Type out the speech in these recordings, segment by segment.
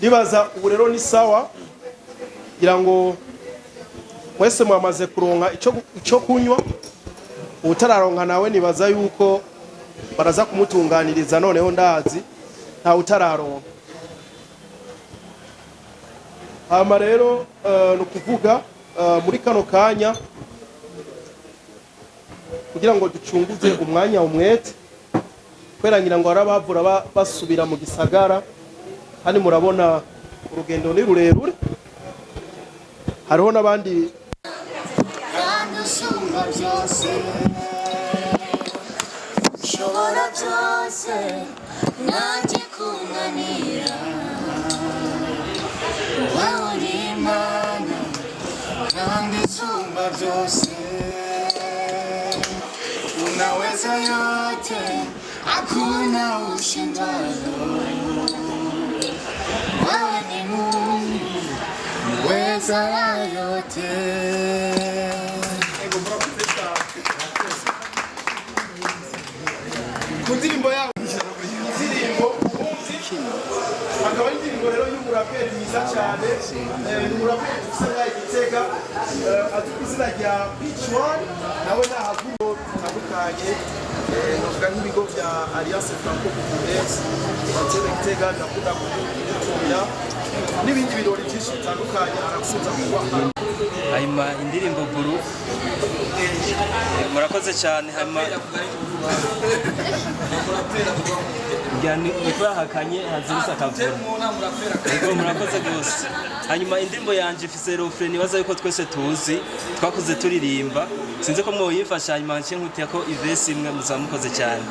Nibaza ubu rero ni sawa kugira ngo mwese mwamaze kuronka ico kunywa, utararonka nawe nibaza yuko baraza kumutunganiriza, noneho ndazi nta utararonka. Hama rero no kuvuga muri kano kanya kugira ngo ducunguze umwanya umwete kwerangira ngo arabavura basubira mu gisagara. Hani murabona urugendo ni rurerure, hariho n'abandi usumba byose ushobora byose nanjye kunanira wowe uri Imana kandi usumba byose unaweza yote hakuna ushindano wewe ni Mungu uweza yote. Kundirimbo yawe indirimbo akaba ari indirimbo rero y'umuraperi mwiza cyane, umuraperi ufite Igitega azwi ku izina rya Beach One, nawe nahavuye bitandukanye novuga nk'ibigo bya Alliance Franco Burundaise batera Igitega ndakunda kubitumira n'ibindi birori byinshi bitandukanye aragusubiza kuba hanyuma indirimbo Guru murakoze cyane. hanyuma nitwahakanye hazirisa akavura murakoze rwose. hanyuma indirimbo yanje ifise refrain nibaza yuko twese tuzi twakuze turirimba, sinzi ko mwoyifasha. hanyuma nkinkutiye ko ivesi imwe muzamukoze cyane.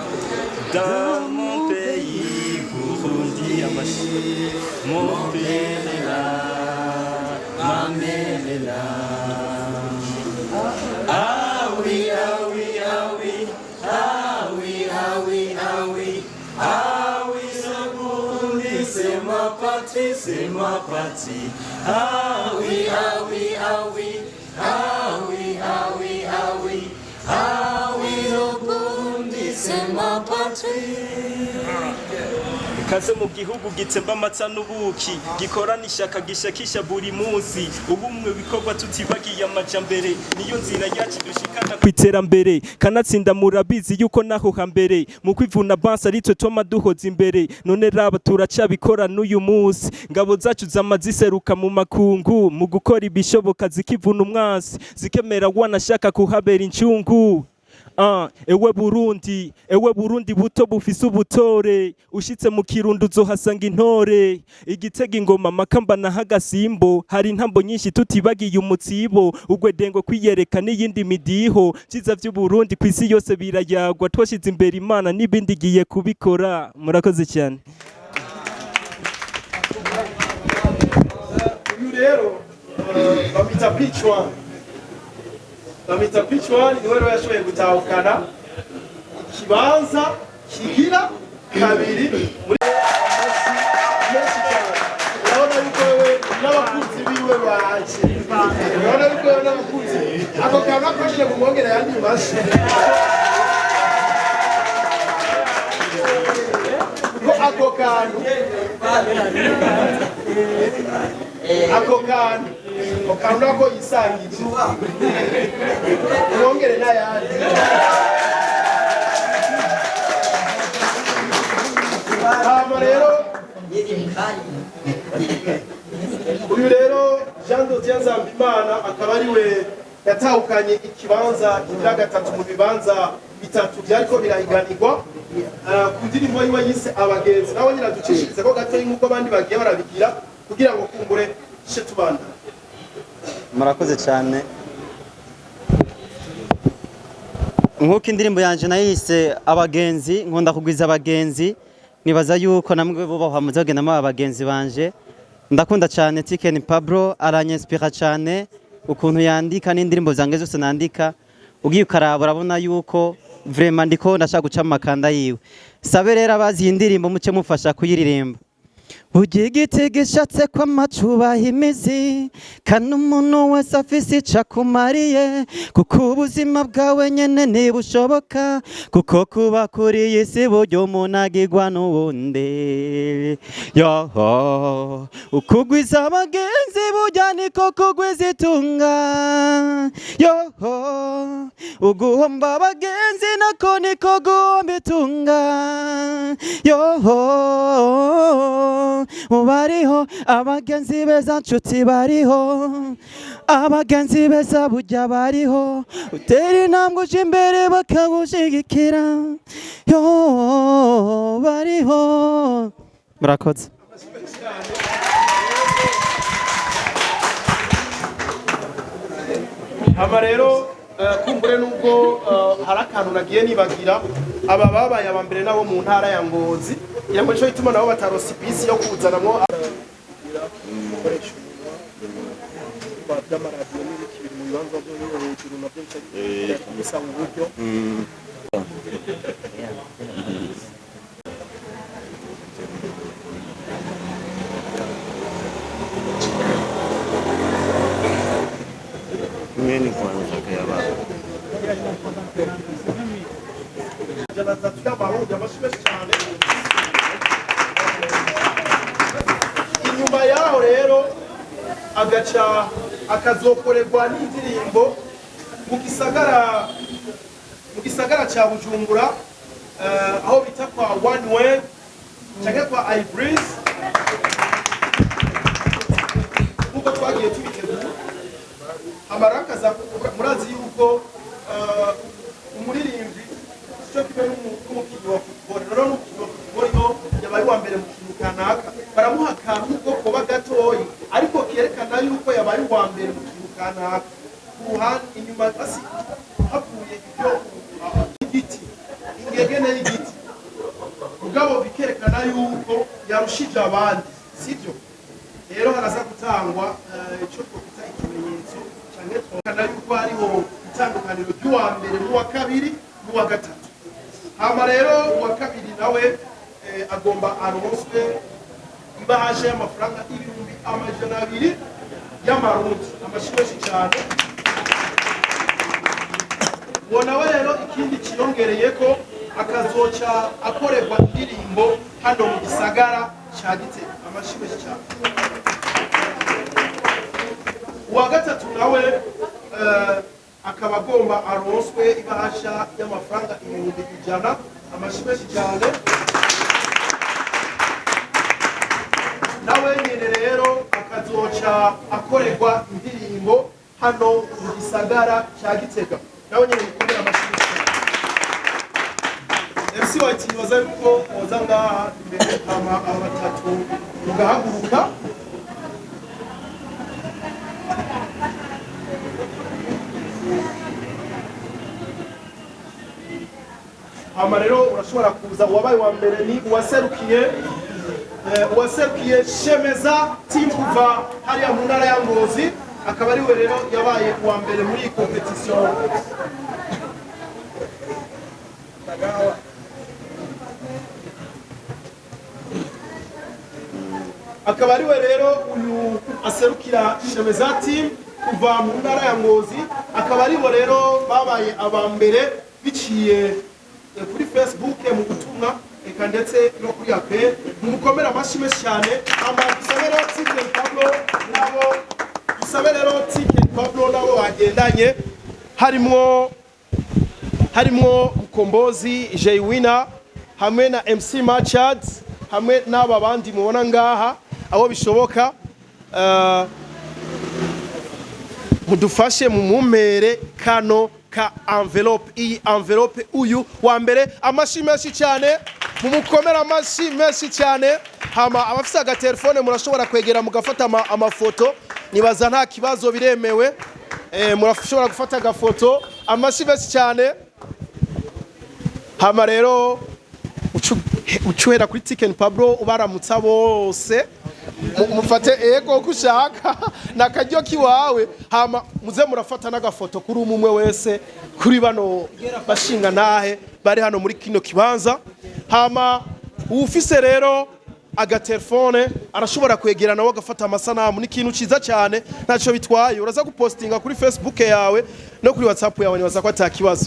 Dans mon pays Burundi amashi mon pays là m'amène. Ah oui, ah oui, ah oui, ah oui, ah oui, ah oui, ah oui, ce Burundi c'est ma patrie, c'est ma patrie. Ah oui, ah oui, ah oui, ah oui, ah oui, ah oui, ah oui, le Burundi c'est ma patrie. Kaze mu gihugu gitsemba amatsa n'ubuki gikorana ishaka gishakisha buri munsi, ubumwe bikorwa tutibagiye amajambere, niyo nzira yacu dushikana kwiterambere. Kanatsinda murabizi yuko naho hambere mu kwivuna bansa aritwe twama duhoza imbere, none raba turacabikora n'uyu munsi. Ngabo zacu zamaziseruka mu makungu mu gukora ibishoboka zikivuna umwansi, zikemera wanashaka kuhabera incungu. Ewe Burundi buto bufise ubutore, ushitse mu Kirundo uzohasanga intore. Igitega ingoma makamba na hagasimbo, hari intambo nyinshi tutibagiye umutsibo. Ugwedengo kwiyereka n'iyindi midiho, ciza vy'u Burundi kwisi yose birayagwa, twashize imbere Imana n'ibindi giye kubikora. Murakoze cyane. uyu rero bamita Beach One. Bamita Beach One niwe rero yashoboye gutahukana ikibanza kigira kabiri muri menshi cyane. Urabona yuko wewe n'abakunzi biwe baje, urabona yuko wewe n'abakunzi ako kantu akoresheje kumwongera yandi mashi ko ako kantu nako yisangije mwongere n'ayandi. Hama rero uyu rero Jean Dodier Nzambimana akaba ari we yatahukanye ikibanza kigira gatatu mu bibanza bitatu byariko birahiganirwa ku ndirimbo yiwe yise abagenzi. Nawe nyina ducishirize ko gato nk'uko abandi bagiye barabigira kugira ngo kumbure she tubanda. Murakoze cyane. Nk'uko indirimbo yanje nayise abagenzi, nkunda kugwiza abagenzi, nibaza yuko namwe bo bahamuzagenda mu abagenzi banje. Ndakunda cyane Tiken Pablo, aranyinspira cyane ukuntu yandika n'indirimbo zange zose nandika. Ugiye ukaraba urabona yuko vraiment ndiko ndashaka guca amakanda yiwe. Sabe rero abazi indirimbo muce mufasha kuyiririmba. Ugigiti gishatse kwa macuba imizi kandi umuntu wese afise ico akumariye kuko ubuzima bwawe nyene ntibushoboka kuko kuba kuri iyi si buryo umuntu agirwa n'uwundi yoho ukugwiza abagenzi burya niko kugwiza itunga yoho uguhomba abagenzi nako niko guhomba itunga yoho bariho abagenzi beza nshuti bariho abagenzi beza burya bariho utera intambwe uje imbere bakagushigikira yo bariho. Murakoze. Hama rero kumbure nubwo hari akantu nagiye nibagira aba babaye aba mbere nabo mu ntara ya Ngozi yamwe cyo ituma nabo batarosi bisi yo kuzanamwo by'amaradiyo n'ibiki mu bibanza byo hejuru nabyo bisa mu buryo Mweni kwanza kayaba. Inyuma yaho rero agaca akazokorerwa n'indirimbo mu gisagara cya Bujumbura aho bita kwa One Way cyangwa kwa I Breeze nk'uko twagiye tubitegura. Amarakaza murazi yuko umuririmbyi cyo kibe n'umukinnyi wa football rero n'umukinnyi wa football yo yabaye wa mbere mu kintu kanaka baramuha akantu ko kuba gatoyi ariko kerekana yuko yabaye wa mbere mu kintu kanaka ku ruhande inyuma basi havuye ibyo igiti ingegene y'igiti mugabo bikerekana yuko yarushije abandi sibyo. Rero haraza gutangwa icyo twita ikimenyetso cyane twakana yuko hariho itandukaniro ry'uwa mbere n'uwa kabiri n'uwa gatatu. Hama rero uwa kabiri nawe agomba aronswe imbahasha y'amafaranga 200,000 y'amarundi amashimeshi cyane. Uwo nawe rero ikindi kiyongereye ko akazoca akorerwa indirimbo hano mu gisagara cya Gitega amashimeshi cyane. Uwa gatatu nawe akaba agomba aronswe ibahasha y'amafaranga 100,000 amashimeshi cyane. Nawe nyine rero akazoca akorerwa indirimbo hano mu gisagara cya Gitega nawe nyine bikomera amashimeshi cyane. MC White nibaza yuko oza ngaha imbere aba batatu mugahaguruka. Hama rero urashobora kuza uwabaye wa mbere ni uwaserukiye Shemeza team kuva hariya mu ntara ya Ngozi akaba ari we rero yabaye uwa mbere muri competition. Akaba ari we rero uyu aserukira Shemeza team kuva mu ntara ya Ngozi akaba ari bo rero babaye aba mbere biciye kuri Facebook mu butumwa eka ndetse no kuri ape mukomera amashime cyane. Amadusabero Tiken Pablo nabo bagendanye harimo Mukombozi Jay Winner hamwe na MC Machad hamwe n'aba bandi mubona ngaha abo bishoboka mudufashe mu mumere kano ka envelope. Iyi envelope uyu wa mbere, amashi menshi cyane, mumukomera amashi menshi cyane. Hama abafite agatelefone murashobora kwegera mugafata amafoto, nibaza nta kibazo, biremewe. Murashobora gufata agafoto, amashi menshi cyane. Hama rero ucuhera kuri Tiken Pablo ubaramutsa bose, mufate ego kushaka nakaryo kiwawe. Hama muze murafata n'agafoto kuri umwe wese kuri bano bashinga nahe bari hano muri kino kibanza. Hama ufise rero agatelefone arashobora kwegera nawe agafata amasanamu. Ni ikintu ciza cyane, ntacyo bitwaye. Uraza gupostinga kuri Facebook yawe no kuri WhatsApp yawe, nibaza ko atakibazo.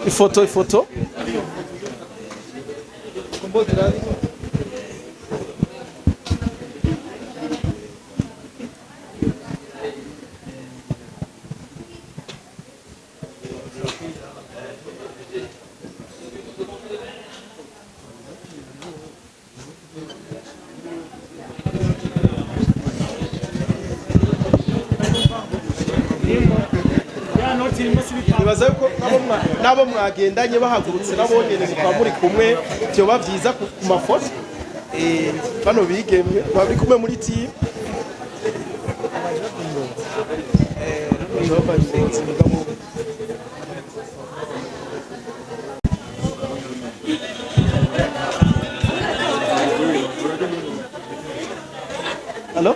Ifoto nibaza yuko nabo mwagendanye bahagurutse nabonyene mukaba muri kumwe, byoba byiza ku mafoto. Bano bigemwe bari kumwe muri team. Hello?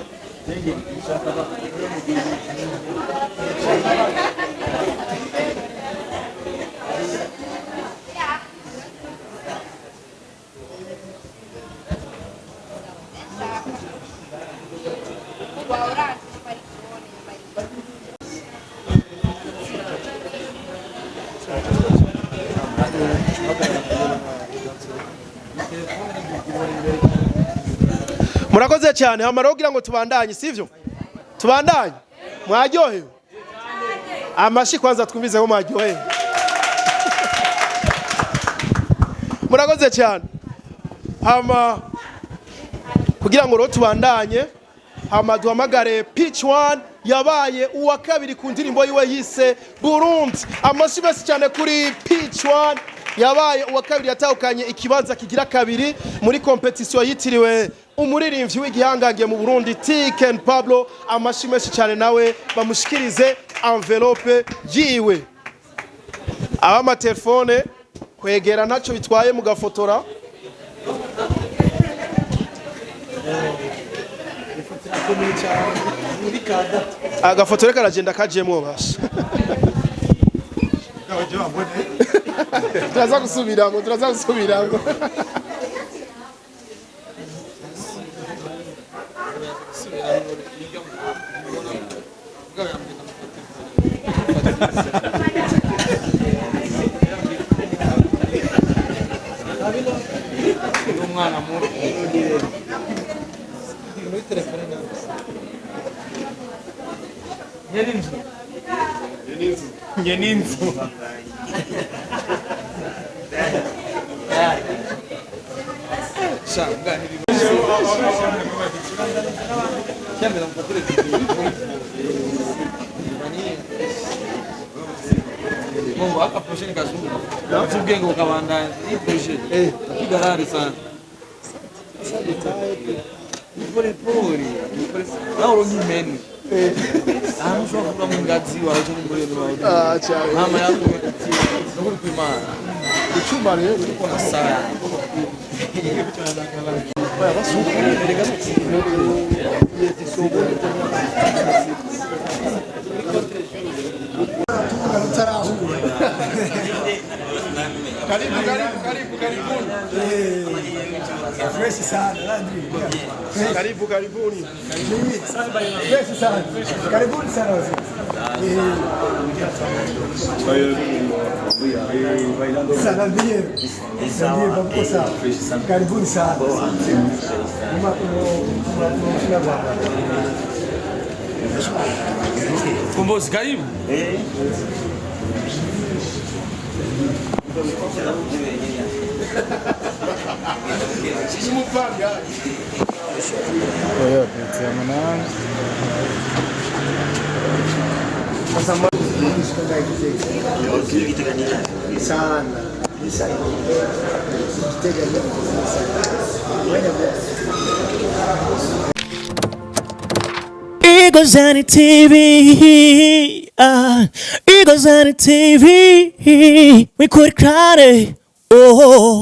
Murakoze cyane. Hamara kugira ngo tubandanye, sivyo? Tubandanye. Mwaryohewe? Amashi kwanza twumvize ko mwaryohewe. Murakoze cyane. Hama kugira ngo tubandanye, hama duhamagare Pitch One yabaye uwa kabiri ku ndirimbo yiwe yise Burundi. Amashi bese cyane kuri Pitch One yabaye uwa kabiri, yatahukanye ikibanza kigira kabiri muri competition yitiriwe umuririmbyi w'igihangange mu Burundi Tiken Pablo. Amashi menshi cyane nawe bamushikirize envelope yiwe. Aba telefone kwegera ntacyo bitwaye mugafotora. Agafotora karagenda kajemo basha. Turaza gusubiramo. Nyeninzu. Mungu hapa projet kazungu. Tugengo ukabandanya hii projet. Kigarari sana. Pole. Na urongimeni. Amushwa kula mungazi wa cyo muri no. Cyane. Mama yangu nguri kwimana. Icyuma rero Uko na saa. baya basuku erega Fresh sana Landry. karibuni. Fresh sana. Karibuni sana wazee. Sana ndiye. Ndiye bako sawa. Karibuni sana. Kama kuna baba. Kombozi karibu. Sisi mfano Oya, pizza ya munani. Sana. Sana. Kitega ni Eagles on the TV, Eagles on the TV, we could cry, oh.